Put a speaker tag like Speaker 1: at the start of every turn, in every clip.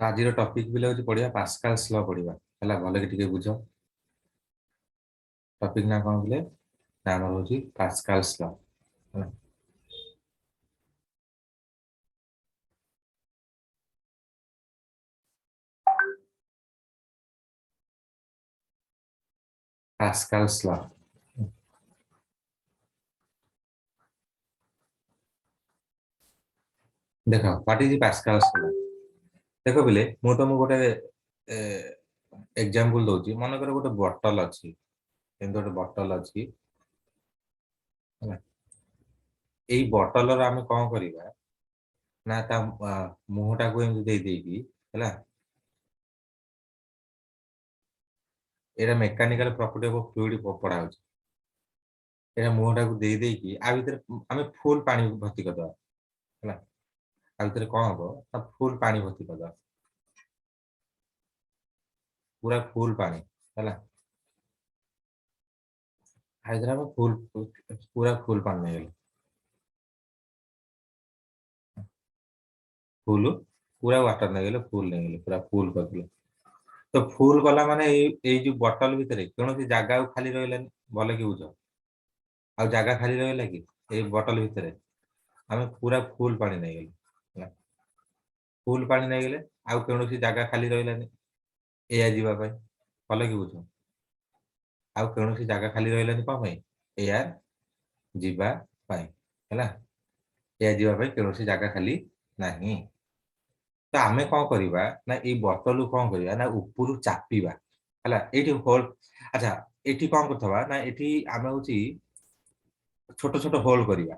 Speaker 1: आज टॉपिक भी हूँ पढ़िया पास्कल्स लॉ पढ़िया है भल कि टिके बुझ टॉपिक ना कौन बोले ना आम हूँ पास्कल्स लॉ है पास्कल्स लॉ देख व्हाट इज पास्कल्स लॉ देख बोले मु तुमको गोटे एग्जांपल दउची मन कर गोटे बोतल अच्छी गोटे बोतल अच्छी एई बोतल रो आमे कौन करिबा ना ता मुहटा को एमि दे देकी हैला era mechanical property of fluid पढ़ा होची एरा मुहटा को दे देकी आ भीतर आमे फुल पानी भर्ती करदवा हैला आ भीतर कौन हबो ना फुल पानी भर्ती करदवा पूरा फुल पानी हैला हैदराबाद फुल पूरा फुल पानी नहीं फुल पूरा वाटर नहीं गले फुल नहीं गले पूरा फुल कर दिले तो फुल कला माने ए जो बोतल भीतर कौन सी जगह खाली रहलानी भले कि बुझ आ जगह खाली रहला कि ए बोतल भीतर आमे पूरा फुल पानी नहीं गले फुल पानी नहीं गले आ कौन सी जगह खाली रहलानी एया जीवा पाई भले कि बुझ आ कौन सी जगह खाली रहलानी कौन पाई एयर जीवा पाई हैला एयर जीवा पाई कौन सी जगह खाली नहीं तो आमे कौन करिबा ना ए बोतल कौन करिबा ना ऊपर चापिबा हैला एठी होल अच्छा एठी कौन करथबा ना एठी आमे होची छोट छोट होल करिबा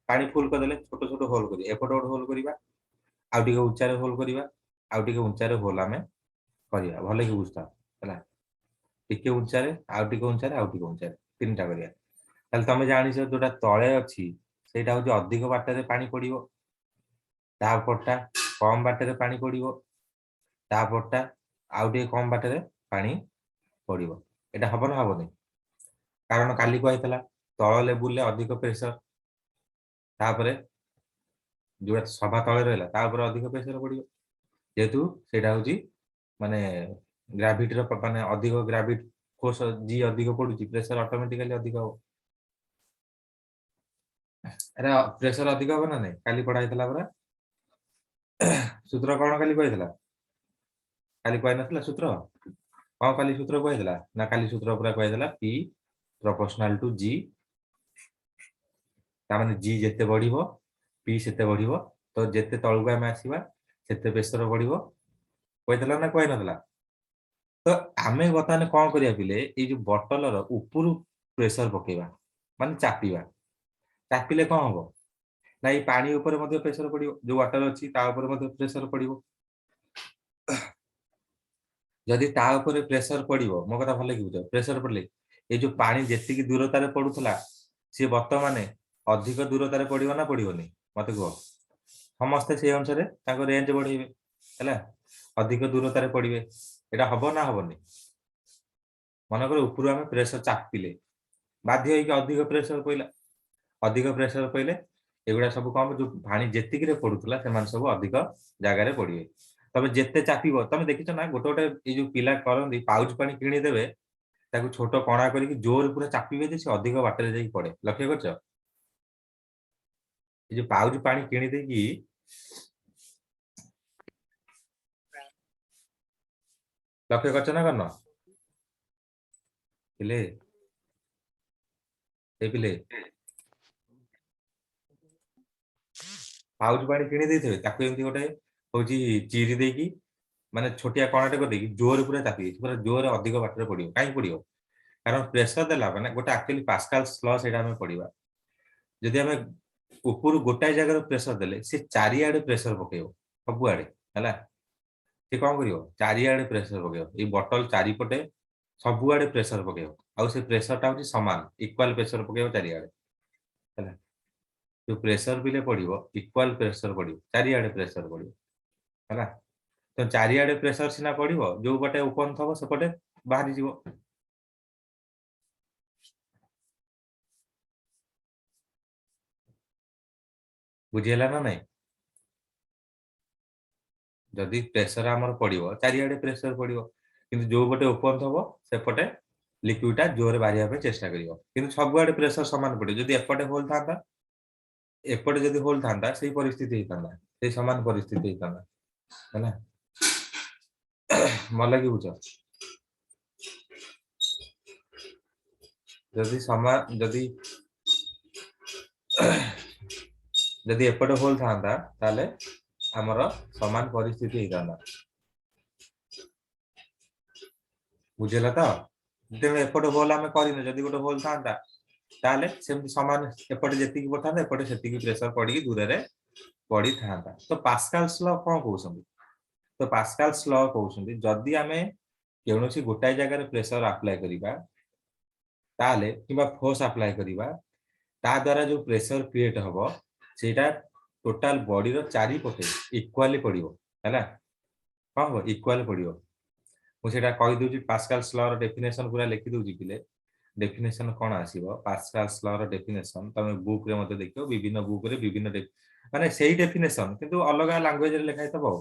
Speaker 1: पानी फुल कर देले छोट छोट होल करिबा एपट गोटे होल करिबा आउ टिके ऊंचा रे होल करिबा आउ टिके ऊंचा रे होल आमे करिबा भले कि बुझता हैला टिके ऊंचा रे आउ टिके ऊंचा रे आउ टिके ऊंचा रे तीनटा करिया ताले तमे जानिछ जोटा तळे अछि सेटा होची अधिक बाटरे पानी पड़िबो ता पटटा कम बाटरे पानी पड़िबो ता पटटा आउ टिके कम बाटरे पानी पड़िबो एटा हबो ना हबोनी कारण काली कहैतला तळ लेवल ले अधिक प्रेशर तापरे जो सभा तले रहला तापर अधिक प्रेशर पड़िबो जेहेतु सेटा होची माने ग्रेविटी रो माने अधिक ग्रेविटी फोर्स जी अधिक पडुची प्रेशर ऑटोमेटिकली अधिक हो अरे प्रेशर अधिक हो ना नहीं काली पढ़ा हैतला परा सूत्र कौन काली कहैतला काली कहै नथला सूत्र कौन काली सूत्र कहैतला ना काली सूत्र पूरा कहैतला P प्रोपोर्शनल टू G ता माने G जेते बढ़िबो P सेते बढ़िबो तो जेते तळगु आमे आसीबा सेते प्रेशर बढ़िबो कहैतला ना कहै नथला तो आमे वर्तमान कौन करिया पिले ए जो बोतल रो ऊपर प्रेशर पकेबा माने चापिबा चापिले कौन हबो ना ये पानी ऊपर मध्ये प्रेशर पड़िबो जो वाटर अछि ता ऊपर मध्ये प्रेशर पड़िबो जदि ता ऊपर प्रेशर पड़िबो मो कथा भले कि बुझ प्रेशर पड़ले ए जो पानी जेतिकी दूरता रे पडुथला से वर्तमान अधिक दूरता रे पड़िबो ना पड़िबोनी मते कहो समस्ते से अनुसार ताको रेंज बढ़ेबे हैला अधिक दूरता रे पड़िबे एटा हबो ना हबोनी मन कर ऊपर आमे प्रेशर चापिले बाध्य होई कि अधिक प्रेशर पइला अधिक प्रेशर पइले एगुडा सब कम जो पानी जेतिकी रे पडुथला से मान सब अधिक जागा रे पड़िबे तबे जेते चापिबो तमे देखिछ ना गोटे गोटे ए जो पिला करंदी पाउच पानी किणी देबे ताकू छोट कणा करिक जोर पूरा चापिबे जे से अधिक बाटरे जाई पड़े लक्ष्य करछ ए जो पाउच पानी किणी देकी लक्ष्य करछ ना करन पिले ए पिले पाउच पानी किणी देइथिबे ताकू एमती गोटे होची चिरी देकी माने छोटिया कणाटे कर देकी जोर पूरा चापी पूरा जोर अधिक बाटरे पड़िबो काई पड़िबो कारण प्रेशर देला माने गोटे एक्चुअली पास्कल्स लॉ सेटा हमें पढ़िबा जदि हमें ऊपर गोटाए जगह प्रेशर देले से चारिआडे प्रेशर पकेइबो सबुआडे हैला से कौन करियो चारिआडे प्रेशर पकेइबो ए बोतल चारिपटे सबुआडे प्रेशर पकेइबो आउ से प्रेशर टा होची समान इक्वल प्रेशर पकेइबो चारिआडे हैला जो प्रेशर बिले पड़िबो इक्वल प्रेशर पड़िबो चारिआडे प्रेशर पड़िबो हैला तो चारिआडे प्रेशर सिना पड़िबो जो पटे ओपन थबो सेपटे बाहरी जीवो बुझिहेला ना नहीं जदि प्रेशर आमर पड़ो चारिआडे प्रेशर पड़ो कि जो पटे ओपन थब सेपटे लिक्विडा जोर बाहर चेष्टा कर सबुआडे प्रेशर सामान पड़े जदि एपटे होल था एपटे जदि होल था से परिस्थिति होता से सामान परिस्थिति होता है भल कि बुझ जदि समान जदि एपटे होल था ताले आमर समान परिस्थिति होता बुझेगा तो तेणु एपटे होल आम कर जदि गोटे होल था ताले सेमती समान एपटे जी पड़ता एपटे से प्रेशर पड़ी दूर से पड़ी था तो पास्कल्स लॉ कौन कहते तो पास्कल्स लॉ कहते जदि आम कौन गोटाए जगार प्रेशर अप्लाई करवा ताले कि फोर्स अप्लाई करवा ता द्वारा जो प्रेशर क्रिएट हम सेटा टोटाल बॉडी रो चारिपटे इक्वाली पड़ो है कौन हम इक्वाली पड़ो मुझे कहीदे पास्कल्स लॉ रो डेफिनेशन पूरा लिखिदे पिले डेफिनेशन कौन आसो पास्कल्स लॉ रो डेफिनेशन तुम बुक रे मते देखियो विभिन्न बुक रे विभिन्न माने सेही डेफिनेशन किंतु अलग लैंग्वेज रे लिखा थबो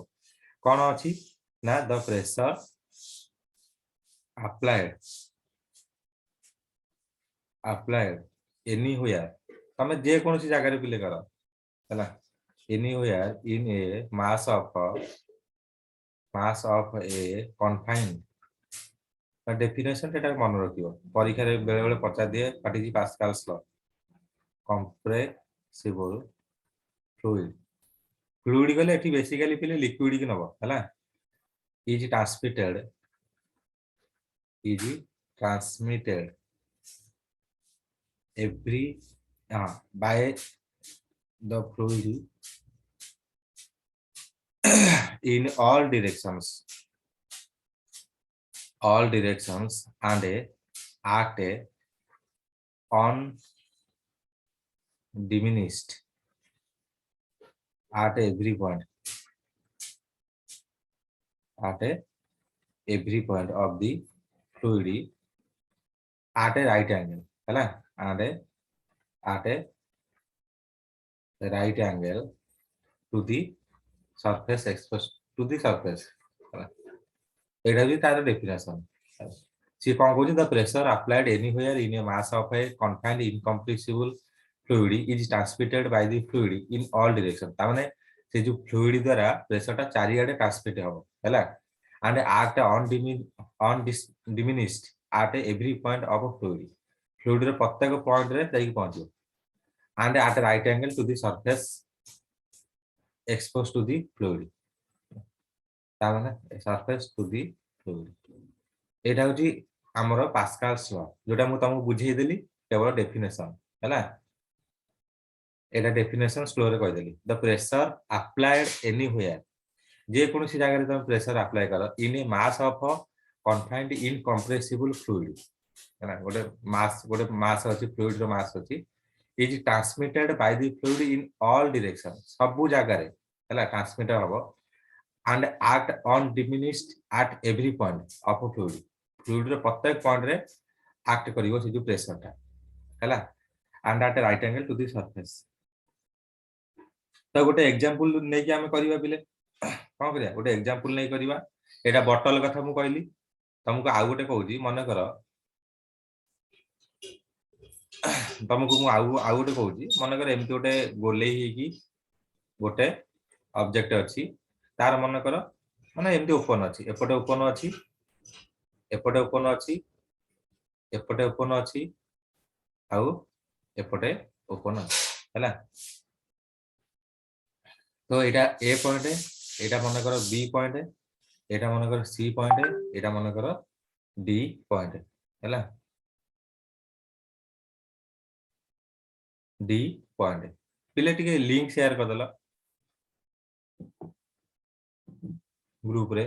Speaker 1: कौन अच्छी ना द प्रेशर अप्लाइड एनीवेयर तुम जे कौन सी जगह पिले कर है anywhere in a mass of a confined definition मन रखियो परीक्षा रे बेले बेले पचार दिए what is Pascal's law compressible fluid fluid गले एठी बेसिकली पिले लिक्विड की नबो हैला is transmitted every by the fluid in all directions and at undiminished at every point of the fluid at a right angle है and at a right angle to the surface exposed to the surface एटा भी तार definition सी कौन कहूँ the pressure applied anywhere in a mass of a confined incompressible fluid is transmitted by the fluid in all direction ता माने से जो fluid द्वारा pressure टा चारिआडे ट्रांसमिट हो हैला and act undiminished at every point of fluid रे प्रत्येक पॉइंट रे जाई पहुंचो and at right angle to the surface exposed to the fluid ता माने सरफेस टू द फ्लूइड एटा होची हमरो पास्कल्स लॉ जोटा मु तुमको बुझेई देली केवल डेफिनेशन हैला एटा डेफिनेशन स्लो रे कह देली द प्रेशर अप्लाइड एनीवेयर जे कोन सी जगह रे तुम प्रेशर अप्लाई कर in a mass of confined incompressible fluid हैला गोटे मास अछि फ्लूइड रो मास अछि is transmitted by the fluid in all direction सब जगह रे हैला ट्रांसमिट हबो and act undiminished at every point of a fluid रे प्रत्येक पॉइंट रे एक्ट करिवो से जो प्रेशर टा हैला and at a right angle to the surface तो गोटे एग्जांपल नै कि हम करिवा बिले कोन करिया गोटे एग्जांपल नै करिवा एटा बोतल कथा मु कहली तुमको आ गोटे कहूजी मन कर तुमको मु आ गोटे कहूजी मन कर एमती गोटे गोलेई ही की गोटे ऑब्जेक्ट अछि तार मन कर माने एमती ओपन अछि एपटे ओपन अछि एपटे ओपन अछि एपटे ओपन अछि आउ एपटे ओपन अछि हैला तो एटा ए पॉइंट एटा मन कर बी पॉइंट एटा मन कर सी पॉइंट एटा मन कर डी पॉइंट हैला डी पॉइंट पिले टिके लिंक शेयर कर देला ग्रुप रे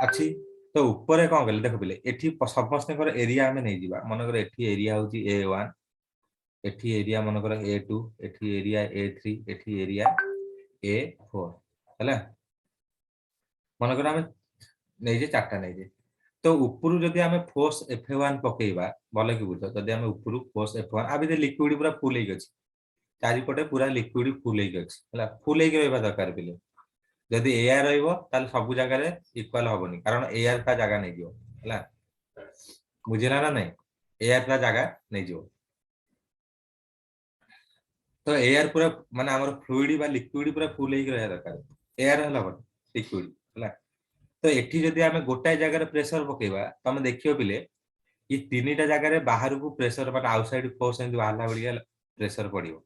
Speaker 1: अच्छी तो ऊपर कौन कले देख पिले एठी समस्त एरिया आम नहीं जीवा मनकर एठी एरिया होची A1 एठी एरिया मनकर A2 एठी एरिया A3 एठी एरिया A4 हैला मनकर आम नहीं जे चारटा नहीं जे तो ऊपर जदि आम फोर्स F1 पकेबा भल कि बुझ जदि आम ऊपर फोर्स F1 आ भीतर लिक्विड पूरा फुल होई अछि चारिपटे पूरा लिक्विड फुल होई अछि हैला फुल होई रहबा दरकार पिले जदि एआर रहइबो ताले सब जगह रे इक्वल होबनी कारण एआर का जगह नहीं दियो हैला बुझिला ना नहीं एआर का जगह नहीं दियो तो एआर पूरा माने हमर फ्लूइड बा लिक्विड पूरा फुल होई रहबा दरकार एआर हला लिक्विड हैला तो एठी जदि आमे गोटाए जगह रे प्रेशर पकेबा तमे देखियो पिले ये तीनटा जगह रे बाहर को प्रेशर माने आउटसाइड फोर्स एंड बाहरला बढिया प्रेशर पड़ियो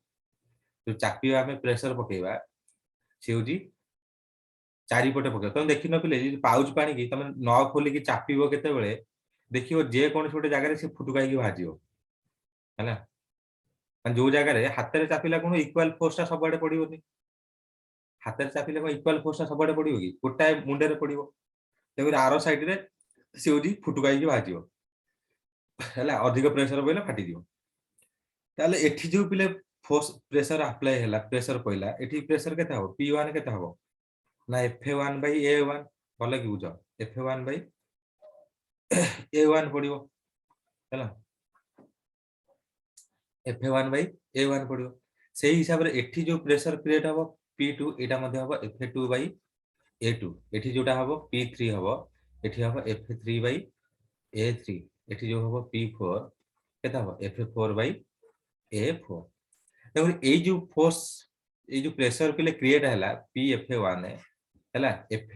Speaker 1: तो चापी आमे प्रेशर पकेबा सेउजी चारिपटे पकेबा तमे देखि न पिले पाउच पानी की तमे न खोली की चापीबो केते बेले देखियो जे कोन छोटे जगह रे से फुटुकाई की भाजियो हैला जो जगह रे हाथ रे चापिला कोन इक्वल फोर्स ता सब आड़े पड़ियोनी हाथ रे चापिले को इक्वल फोर्स ता सब आड़े पड़ियो की गोटाए मुंडे रे पड़ियो तेबे आरो साइड रे सेउजी फुटुकाई की भाजियो हैला अधिक प्रेशर पइले फाटी दियो ताले एठी जो पिले फोर्स प्रेशर अप्लाई हैला प्रेशर पइला एठी प्रेशर केते हो P1 केते हो ना F1 बाई A1 भले कि बुझ F1 बाई A1 पड़ियो हैला F1 बाई A1 पड़ियो सेही हिसाब रे एठी जो प्रेशर क्रिएट हबो P2 एटा मध्ये हबो F2 बाई A2 एठी जोटा हबो P3 हबो एठी हबो F3 बाई A3 एठी जो हबो P4 केता हबो F4 बाई A4 देखो ए जो फोर्स ए जो प्रेशर पिले क्रिएट हैला PF1 हैला F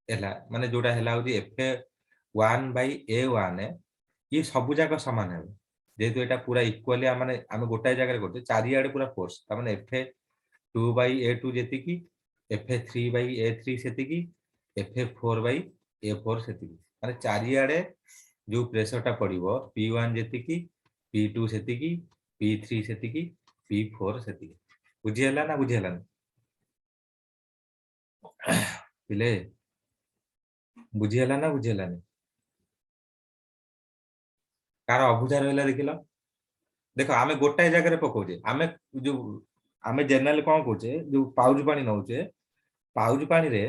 Speaker 1: हैला माने जोटा हैला होदी F1 बाई A1 ये सब जाक समान है जेहेतु एटा पूरा इक्वली माने हम गोटाए जगह करते चारि आड़े पूरा फोर्स त माने F2 बाई A2 जेति की F3 बाई A3 सेति की F4 बाई A4 सेति की माने चारि आड़े जो प्रेशर टा पड़िबो P1 जेति की P2 सेति की P3 सेति की P4 सेति की बुझी हला ना बुझी हला पिले बुझी हला ना बुझी हला कार अबुझा रहला देखिलो देखो आमे गोटाए जगह रे पकोजे आमे जो आमे जनरल कोन कोचे जो पाउच पानी नउचे पाउच पानी रे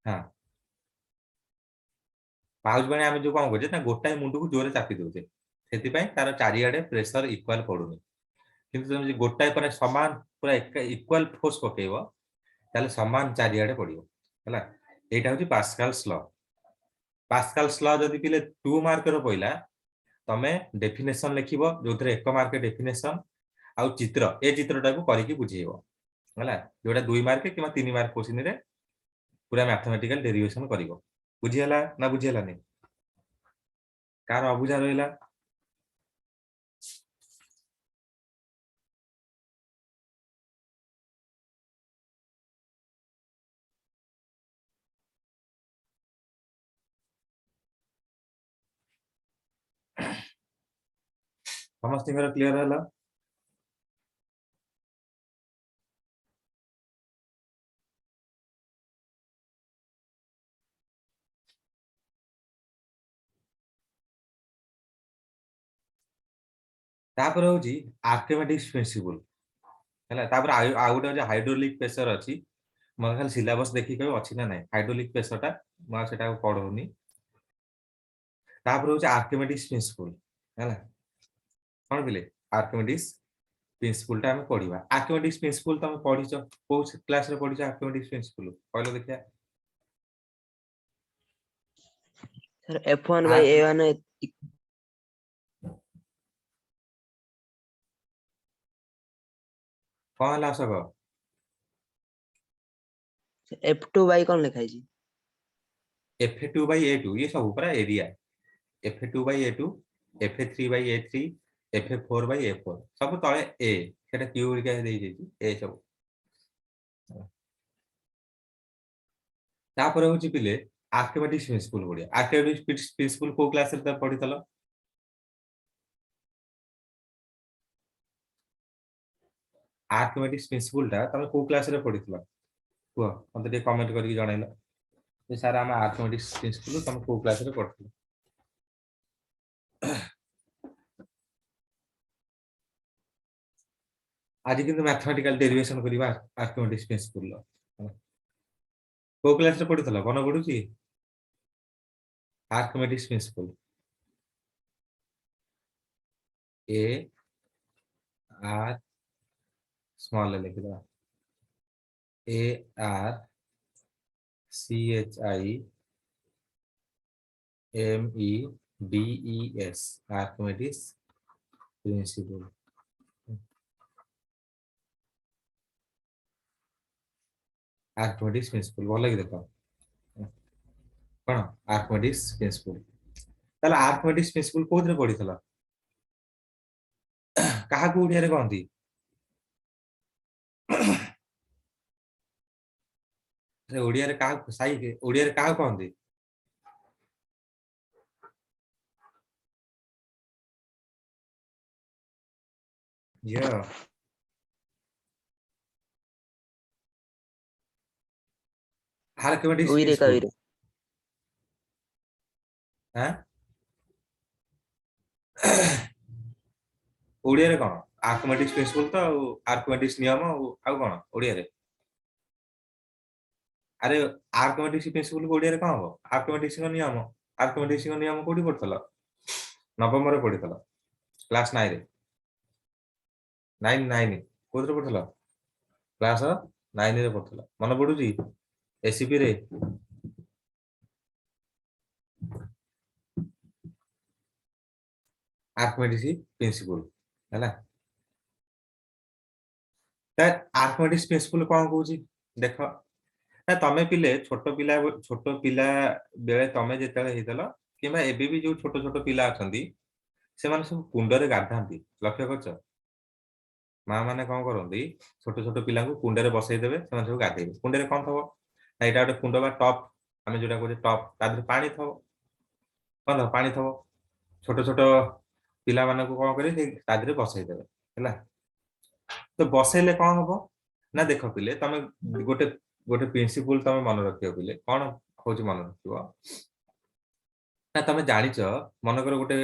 Speaker 1: हां पाउच पानी आमे जो कोन कोचे ना गोटाए मुंडू को जोरे चापी दोचे सेति पय तार चारि आडे प्रेशर इक्वल पडुनी किंतु तुम जे गोटाए पर समान पूरा इक्वल फोर्स पकेइबो ताले समान चारि आडे पडियो हला एटा होची पास्कल्स लॉ जदि पिले 2 मार्क रो पइला तमे डेफिनेशन लिखिबो जोथरे 1 मार्क डेफिनेशन आ चित्र ए चित्रटा को करिकि बुझेइबो हला जोटा 2 मार्क किबा 3 मार्क क्वेश्चन रे पूरा मैथमेटिकल डेरिवेशन करिवो बुझी हला ना बुझी हला नै कार अबुझा रहिला समस्तिଙ୍କର क्लियर हला तापर होची आर्किमेटिक्स प्रिंसिपल हला तापर आ गोटे जे हाइड्रोलिक प्रेशर अछि म खाली सिलेबस देखि के अछि ना नै हाइड्रोलिक प्रेशर टा म सेटा को पढोनी तापर होची आर्किमेटिक्स प्रिंसिपल हला कोन बिले आर्किमेटिक्स प्रिंसिपल टा हम पढिबा आर्किमेटिक्स प्रिंसिपल तमे पढिचो को क्लास रे पढिचो आर्किमेटिक्स प्रिंसिपल कहलो देखिया
Speaker 2: sir F1 by
Speaker 1: arc
Speaker 2: A1
Speaker 1: कोन हला सब
Speaker 2: F2 by कौन लिखा है जी
Speaker 1: F2 by A2 ये सब ऊपर area F2 by A2 F3 by A3 F4 by A4 सब तळे A सेटा क्यू रिका देई जेची ए सब तापर होची पिले आर्किमेटिक्स प्रिंसिपल पढिया आर्किमेटिक्स प्रिंसिपल को क्लास रे त पढितलो आर्किमिडीज प्रिंसिपल टा तमे को क्लास रे पढितला कुह मते ଟିକେ कमेंट करके जणाइला जे सारा हम आर्किमिडीज प्रिंसिपल तमे को क्लास रे पढितला आज किंतु मैथमेटिकल डेरिवेशन करिवा आर्किमिडीज प्रिंसिपल को क्लास रे पढितला कोन पढुची Archimedes principle A R small लिख दो A R C H I M E D E S Archimedes principle Archimedes principle भल कि देख कौन आर्किमिडीज प्रिंसिपल ताला आर्किमिडीज प्रिंसिपल कोथरे पढितला काहा को ओडिया रे कहंती अरे ओडिया रे काहा साई के ओडिया रे काहा कहंती या आर्किमिडीज
Speaker 2: उइरे का
Speaker 1: प्रिंसिपल
Speaker 2: उइरे
Speaker 1: हां ओडिया रे कोन आर्किमिडीज प्रिंसिपल तो आर्किमिडीज नियम आ कोन ओडिया रे अरे आर्किमिडीज प्रिंसिपल ओडिया रे कोन हो आर्किमिडीज नियम कोडी पढतला नवम रे पढितला क्लास 9 रे 9 कोथरे पढतला क्लास 9 रे पढतला मन पडुची एसीपी रे आर्किमिडीज प्रिंसिपल हैला त आर्किमिडीज प्रिंसिपल कोन कहूची देखो ना तमे पिले छोट पिला बेले तमे जेतले हेतलो किबा एबे भी जो छोट छोट पिला अछंती से माने सब कुंड रे गाधांती लक्ष्य करछ मां माने कोन करंती छोट छोट पिला को कुंड रे बसई देबे से माने सब गाधेबे कुंड रे कोन थबो ना एटा गोटे कुंड बा टॉप हमें जोटा कहू टॉप तादर पानी थबो कोन थबो पानी थबो छोट छोट पिला माने को कोन करे तादरे बसई देबे हैला तो बसैले कोन हबो ना देखो पिले तमे गोटे गोटे प्रिंसिपल तमे मन रखियो पिले कोन होची मन रखियो ना तमे जानिच मन कर गोटे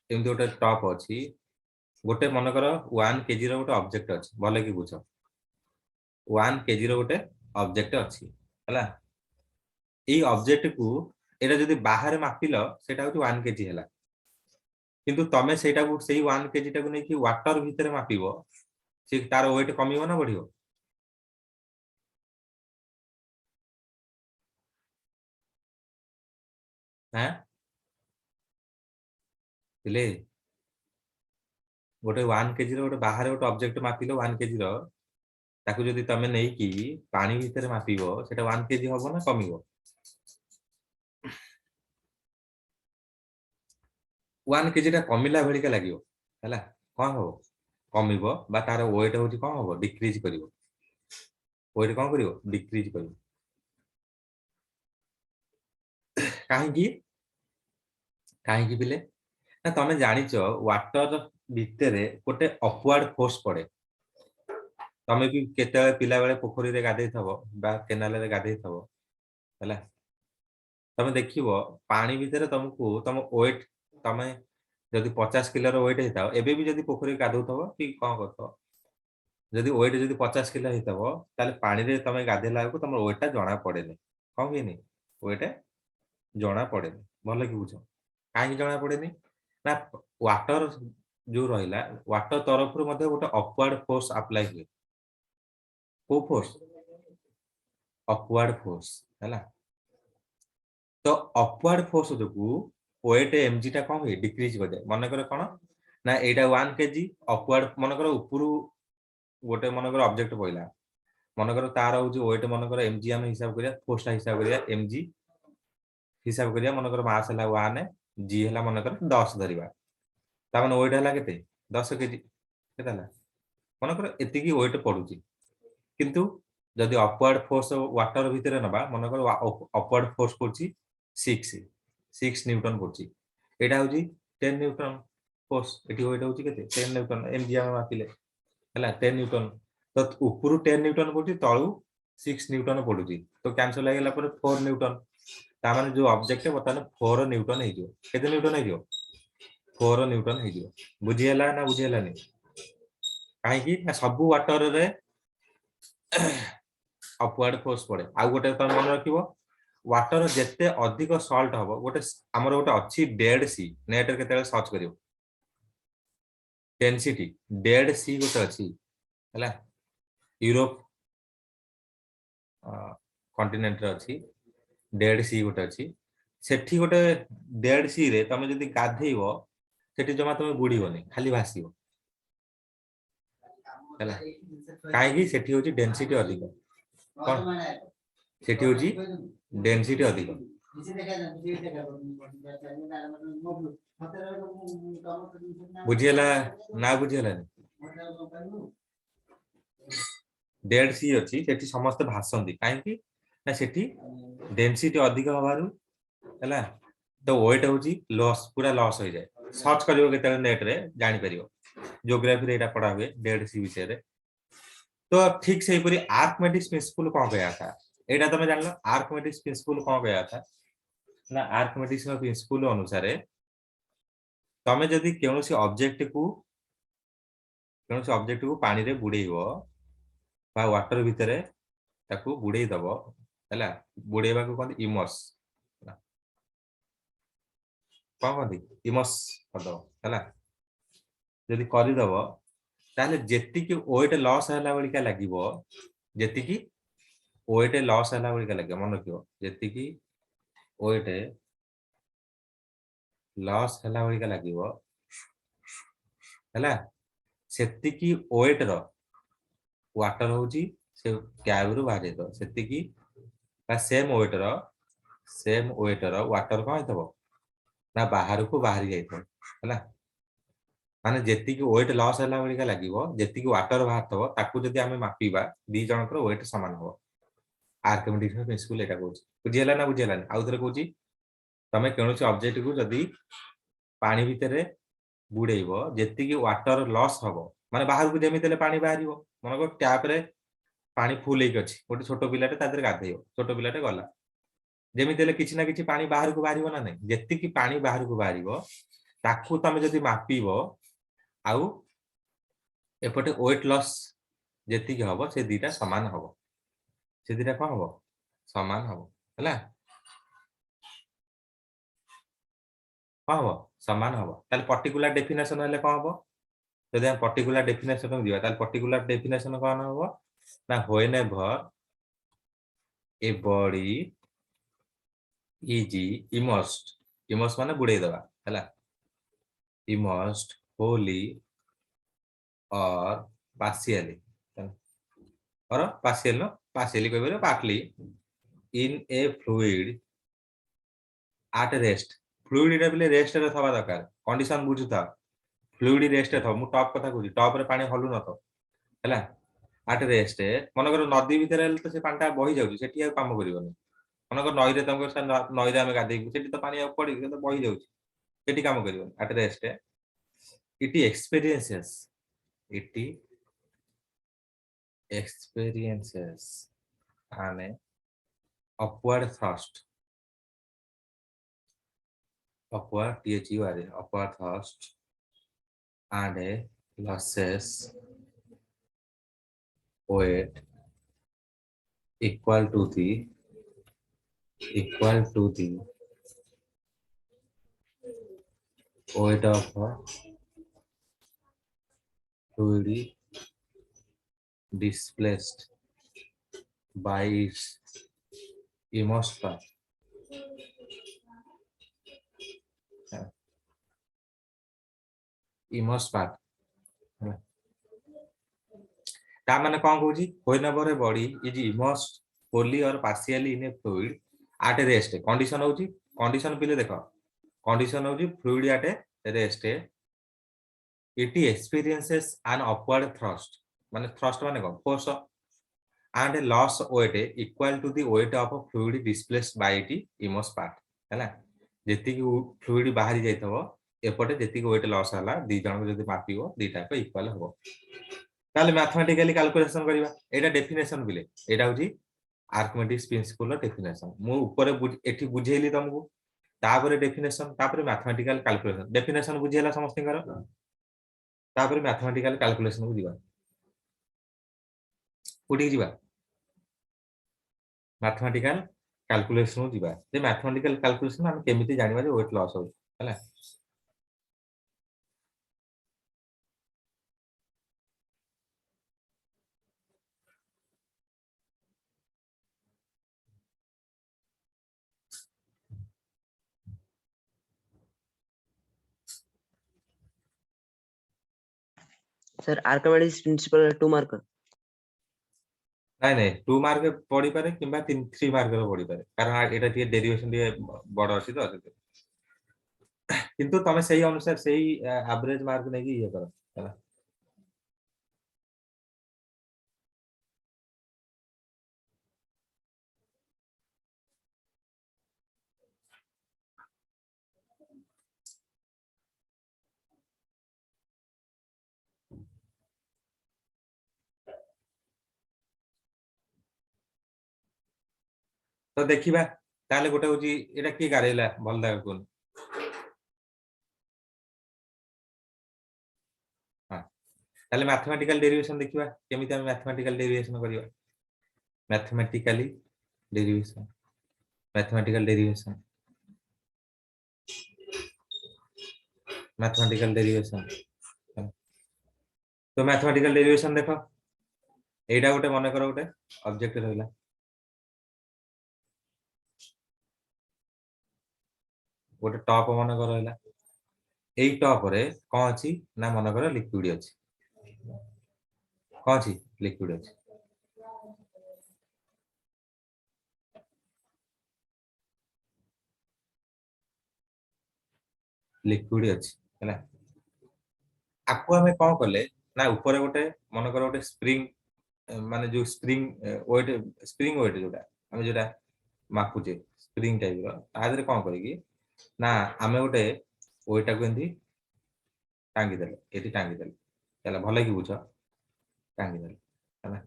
Speaker 1: एमती गोटे टॉप अछि गोटे मन कर 1 केजी रो गोटे ऑब्जेक्ट अछि भले कि बुझ 1 केजी रो गोटे ऑब्जेक्ट अछि हैला एई ऑब्जेक्ट को एटा जदी बाहर मापिलो सेटा होची 1 केजी हैला किंतु तमे सेटा को सेई 1 केजी टा को नै कि वाटर भितरे मापिबो से तार वेट कमियो ना बढ़ियो हैं ले गोटे 1 केजी रो गोटे बाहर गोटे ऑब्जेक्ट मापिलो 1 केजी रो ताकू जदी तमे नै कि पानी भितरे मापिबो सेटा 1 केजी हबो ना कमिबो 1 केजी टा कमिला भलिका लागियो हैला कोन हो कमिबो बा तार वेट होची कोन हो डिक्रीज करिवो वेट कोन करिवो डिक्रीज करिवो काहे की बिले ना तमे जानिचो वाटर भितरे गोटे अपवर्ड फोर्स पड़े तमे भी केते पिला बेले पोखरी रे गाधै थबो बा केनाल रे गाधै थबो हैला तमे देखिबो पानी भितरे तुमको तम वेट तमे जदि 50 किलो रो वेट हेताओ एबे भी जदि पोखरी गाधौ थबो कि कोन करथो जदि वेट जदि 50 किलो हेतबो ताले पानी रे तमे गाधेला को तमर वेट टा जणा पड़ेनी कोन हेनी वेट जणा पड़ेनी भले कि बुझो काहे जणा पड़ेनी ना वाटर जो रहिला वाटर तरफ रु मध्ये गोटे अपवर्ड फोर्स अप्लाई हुए को फोर्स अपवर्ड फोर्स हैला तो अपवर्ड फोर्स जोगु वेट एमजी टा कोन हुए डिक्रीज हो जाए मन करे कोन ना एटा 1 केजी अपवर्ड मन करे ऊपरू गोटे मन करे ऑब्जेक्ट पइला मन करे तार हो जो वेट मन करे एमजी हम हिसाब करिया फोर्स टा हिसाब करिया एमजी हिसाब करिया मन करे मास हला 1 जी हला मन करे 10 धरिबा ता माने वेट हला केते 10 केजी केते हला मन करे एति की वेट पडुची किंतु जदि अपवर्ड फोर्स वाटर भितरे नबा मन करे अपवर्ड फोर्स पडुची 6 न्यूटन पडुची एटा होची 10 न्यूटन फोर्स एटी वेट होची केते 10 न्यूटन एमजी हम मापिले हला 10 न्यूटन तो ऊपर 10 न्यूटन पड़ुची तळू 6 न्यूटन पड़ुची तो कैंसिल हो गला पर 4 न्यूटन ता माने जो ऑब्जेक्ट बर्तमान 4 न्यूटन हे जो केते न्यूटन हे जो 4 न्यूटन हे जो बुझी हला ना बुझी हलानी काहे कि ना सब वाटर रे अपवर्ड फोर्स पड़े आ गोटे तुम मन रखिबो वाटर जेते अधिक सॉल्ट हबो गोटे हमर गोटे अछि डेड सी नेट रे केते सर्च करियो डेंसिटी डेड सी गोटे अछि हला यूरोप कॉन्टिनेंट रे अछि डेड सी गोटे अछि सेठी गोटे डेड सी रे तमे जदी गाधेइबो सेठी जमा तमे बुडीबोनी खाली भासीबो हला काहे कि सेठी होची डेंसिटी अधिक कोन सेठी होची डेंसिटी अधिक बुझियला ना बुझियला डेड सी अछि सेठी समस्त भासंती काहे कि ना सेठी डेंसिटी अधिक हबारु हला तो वेट होची लॉस पूरा लॉस हो जाए सर्च करियो केते नेट रे जानि परियो ज्योग्राफी रे एटा पढ़ा हुए डेड सी विषय रे तो ठीक से पूरी आर्किमिडीज प्रिंसिपल कौन कहया था एटा तमे जानलो आर्किमिडीज प्रिंसिपल कौन कहया था ना आर्किमिडीज प्रिंसिपल अनुसार तमे जदी केनोसी ऑब्जेक्ट को पानी रे बुडेइबो बा वाटर भितरे ताकू बुडेइ दबो हला बुडेइबा को कहते इमर्स कौन कहते इमर्स कर दबो हला जदी करि दबो ताले जेतिकी वेट लॉस हला बलिका लागिबो जेतिकी वेट लॉस हला बलिका लागिबो मन रखियो जेतिकी वेट लॉस हला बलिका लागिबो हला सेतिकी वेट रो वाटर होची से कैब रु बाहर जेतो सेतिकी बा सेम वेट रो वाटर को हेतबो ना बाहर को बाहरी जाइतो हला माने जेतिकी वेट लॉस हला बलिका लागिबो जेतिकी वाटर बाहर तबो ताकू जदी हमें मापीबा दी जनकर वेट समान हो आर्किमिडीज प्रिंसिपल एटा कहूची बुझियला ना बुझियला आउ थरे कहूची तमे केनोसी ऑब्जेक्ट को जदी पानी भितरे बुडेइबो जेतिकी वाटर लॉस हबो माने बाहर को जेमितेले पानी बाहरिबो मन को टैप रे पानी फुल हेक अछि गोटे छोटो पिलाटे तादर गाधेइबो छोटो पिलाटे गला जेमितेले किछि ना किछि पानी बाहर को बाहरिबो ना नै जेतिकी पानी बाहर को बाहरिबो ताकू तमे जदी मापीबो आउ एपटे वेट लॉस जेतिकी हबो से दीटा समान हबो से दीटा कोन हबो समान हबो हला कोन हबो समान हबो ताले पर्टिकुलर डेफिनेशन हले कोन हबो जदि हम पर्टिकुलर डेफिनेशन को दिबा ताले पर्टिकुलर डेफिनेशन कोन हबो ना whenever a body is immersed माने बुडे दबा हला इमर्स्ड होली और पार्शियली और पार्शियल नो पार्शियली कहबे partly in A fluid at rest fluid रे बिले रेस्ट रे थबा दरकार कंडीशन बुझुता फ्लूइड रेस्ट रे थब मु टॉप कथा कहूची टॉप रे पानी हलु न तो हला एट रेस्ट मन कर नदी भितर तो से पानी बही जाउची सेठी आ काम करिवनी मन कर नई रे तुमको नई रे हम गाधेई सेठी तो पानी पड़ी तो बही जाउची सेठी काम करिवनी at rest it experiences an upward thrust upward thrust and a losses weight equal to the weight of fluid displaced by its immersed path. Immersed path. ता माने कोन कहूची whenever a body is immersed wholly or partially in a fluid at a rest condition होची condition पिले देखो condition होची fluid at a rest it experiences an upward thrust माने thrust माने कोन force and a loss weight equal to the weight of a fluid displaced by it immersed part हैला जेति की fluid बाहरी जाइतबो एपटे जेति की weight loss हला दी जण जदी मापिबो दीटा को इक्वल हबो ताले मैथमेटिकली कैलकुलेशन करिवा एटा डेफिनेशन बिले एटा होची आर्किमिडीज प्रिंसिपल रो डेफिनेशन मु ऊपर एठी बुझेली तुमको तापर डेफिनेशन तापर मैथमेटिकल कैलकुलेशन डेफिनेशन बुझेला समस्तिकर तापर मैथमेटिकल कैलकुलेशन को दिबा कोठी जिबा मैथमेटिकल कैलकुलेशन को दिबा जे मैथमेटिकल कैलकुलेशन हम केमिति जानिबा जे वेट लॉस हो हला
Speaker 2: सर आर्किमिडीज प्रिंसिपल 2 मार्क
Speaker 1: नहीं नहीं 2 मार्क पड़ी पारे किंबा 3 मार्क रो पड़ी पारे कारण एटा टिके डेरिवेशन टिके बड़ अछि तो किंतु तमे सही अनुसार सही एवरेज मार्क नै कि ये करो हला तो देखिबा ताले गोटे होची एटा की गारेला भल लाग कोन हां ताले मैथमेटिकल डेरिवेशन देखिबा केमिति हम मैथमेटिकल डेरिवेशन करिवा mathematically derivation mathematical derivation mathematical derivation तो मैथमेटिकल डेरिवेशन देखो एटा गोटे मन करो गोटे ऑब्जेक्ट रहला गोटे टॉप मन करो रहला एई टॉप रे कोन अछि ना मन करो लिक्विड अछि कोन अछि लिक्विड अछि लिक्विड अछि हैला आपको हमें कोन करले ना ऊपर गोटे मन करो गोटे स्प्रिंग माने जो स्प्रिंग वेट जोटा हम जोटा मापुचे स्प्रिंग टाइप रो आदरे कोन करेगी ना आमे गोटे ओइटा को एंती टांगी देले एटी टांगी देले हैला भले कि बुझो टांगी देले हैला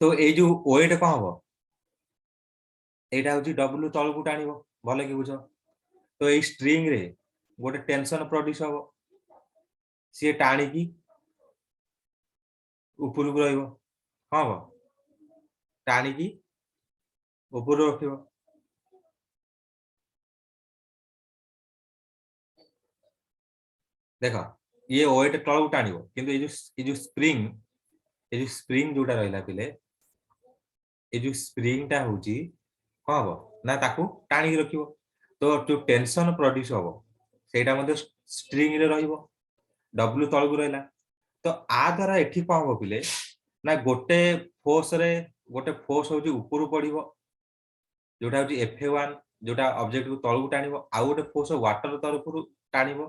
Speaker 1: तो ए जो वेट कोन हबो एटा होची डब्ल्यू तळकु टाणीबो भले कि बुझो तो ए स्ट्रिंग रे गोटे टेंशन प्रोड्यूस हबो सी टाणी की ऊपर को रहइबो हां बो टाणी की ऊपर रखिबो देखो ये वेट तळकु टाणीबो किंतु ए जो स्प्रिंग जोटा रहला पिले ए जो स्प्रिंग टा होची कोन हबो ना ताकू टाणी की रखिबो तो जो टेंशन प्रोड्यूस हबो सेटा मध्ये स्ट्रिंग रे रहइबो डब्ल्यू तळकु रहला तो आ द्वारा एठी कोन हबो पिले ना गोटे फोर्स होची ऊपर पड़िबो जोटा होची F1 जोटा ऑब्जेक्ट को तळकु टाणीबो आ गोटे फोर्स वाटर तरफरु टाणीबो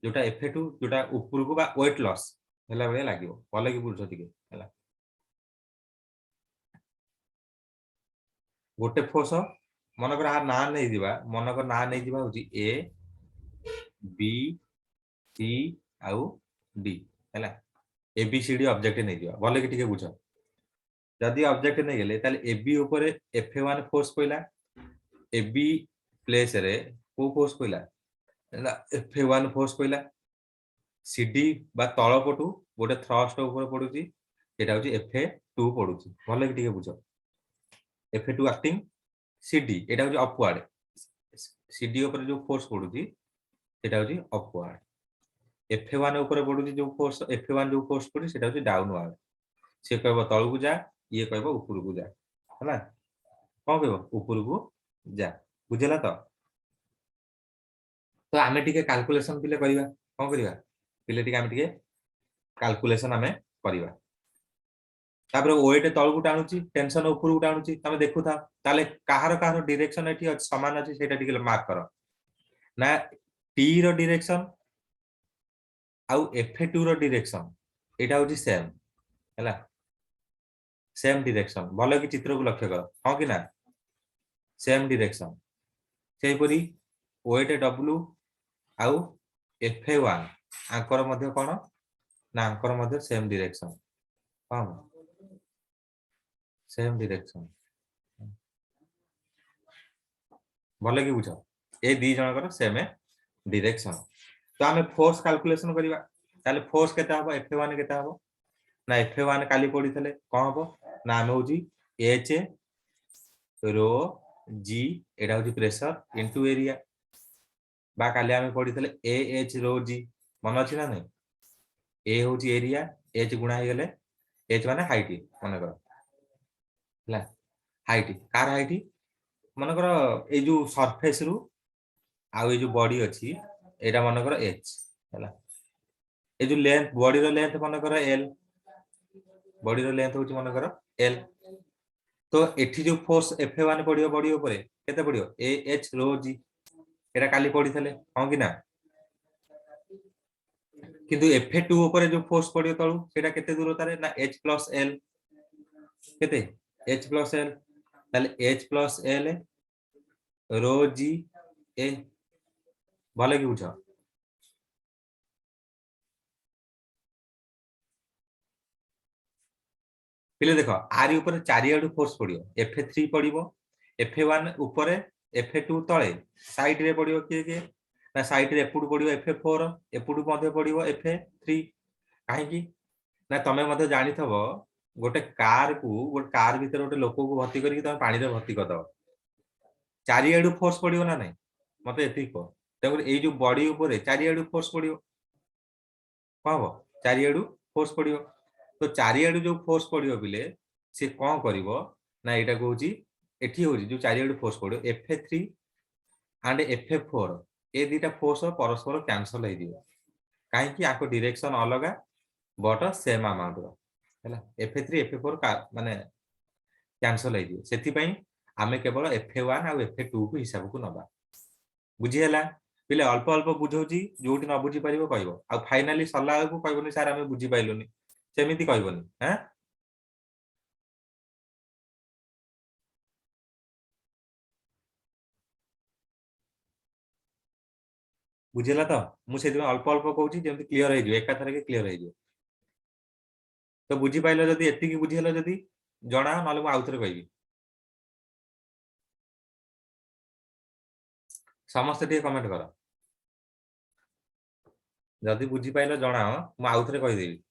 Speaker 1: जोटा F2 जोटा ऊपर को बा वेट लॉस हला बळे लागिवो भले कि बुझो तिके हला गोटे फोर्स मन कर आ ना नै दिबा मन कर ना नै दिबा होची A B C आउ D हला A B C D object नै दिबा भले कि तिके बुझो जदि ऑब्जेक्ट नै गेले ताले A B ऊपर F1 फोर्स पइला A B प्लेस रे को फोर्स पइला F1 फोर्स पइला CD बा तळ पटू गोटे थ्रस्ट ऊपर पडुची एटा होची F2 पडुची भले कि तिके बुझो F2 एक्टिंग CD एटा होची अपवर्ड CD ऊपर जो फोर्स पडुची एटा होची अपवर्ड F1 ऊपर पडुची जो फोर्स F1 जो फोर्स पडुची सेटा होची डाउनवर्ड से कहबो तळकु जा ये कहबो ऊपर को जा हला कोन कहबो ऊपर को जा बुझला तो आमे टिके कैलकुलेशन पिले करिवा कोन करिवा पिले टिके आमे टिके कैलकुलेशन आमे करिवा तापर वेट तळकु टाणुची टेंशन ऊपर को टाणुची तमे देखुथा ताले काहार डायरेक्शन एठी समान अछि सेटा टिके मार्क करो ना टी रो डायरेक्शन आउ F2 रो डायरेक्शन एटा होची सेम हैला सेम डायरेक्शन भले कि चित्र को लक्ष्य करो हां कि ना सेम डायरेक्शन सेही परी वेट W आउ F1 आंकर मध्य कोन ना आंकर मध्य सेम डायरेक्शन हां सेम डायरेक्शन भले कि बुझ ए दी जनकर सेम डायरेक्शन तो आमे फोर्स कैलकुलेशन करिवा ताले फोर्स केता हबो F1 केता हबो ना F1 काली पड़ी थले कोन हबो ना आमे होजी H रो G एडा होजी प्रेशर इनटू एरिया बा काली आमे पड़ी थले AH रो G मन अछि ना नै ए होची एरिया H गुणा हे गेले H माने हाइट मन कर हला हाइट कार हाइट मन कर ए जो सरफेस रु आ ए जो बॉडी अछि एटा मन कर H हला ए जो लेंथ बॉडी रो लेंथ मन कर L बॉडी रो लेंथ होची मन कर L तो एठी जो फोर्स F1 पडियो बॉडी ऊपर केते पडियो AH रो G एटा काली पडी थले हां कि ना किंतु F2 ऊपर जो फोर्स पडियो तळु सेटा केते दूरता रे ना H + L केते H + L ताले H + L row G A भले कि बुझ पिले देखो आरी ऊपर चारियाडू फोर्स पडियो F3 पडिबो F1 ऊपर F2 तळे साइड रे पडियो के ना साइड रे एपुडू पडियो F4 एपुडू मध्ये पडियो F3 काहे कि ना तमे मध्ये जानि थबो गोटे कार भीतर गोटे लोक को भर्ती करिक तमे पानी रे भर्ती कर दो चारियाडू फोर्स पडियो ना नै मते एति को तबर ए जो बॉडी ऊपर चारियाडू फोर्स पडियो कहबो चारियाडू फोर्स पडियो तो चारियाडू जो फोर्स पडियो बिले से कोन करिवो ना एटा कहूची एठी होची जो चारियाडू फोर्स पडियो F3 एंड F4 ए दीटा फोर्स परस्पर कैंसिल हे दियो काहे कि आको डायरेक्शन अलगा बट सेम अमाउंट रो हैला F3 F4 का माने कैंसिल हे दियो सेति पई आमे केवल F1 आ F2 को हिसाब को नबा बुझी हैला पिले अल्प अल्प बुझौची जोटी न बुझी परिबो कहबो आ फाइनली सल्ला को कहबोनी सर आमे बुझी पाइलोनी सेमिति कहबोनी हैं बुझिला तो मु सेति अल्प अल्प कहूची जेमति क्लियर हे जो एका थरे के क्लियर हे जो तो बुझी पाइलो जदी एति की बुझी हलो जदी जणा माले मु आउथरे कहबी समस्त टे कमेंट करो जदी बुझी पाइलो जणाओ मु आउथरे कहि देबी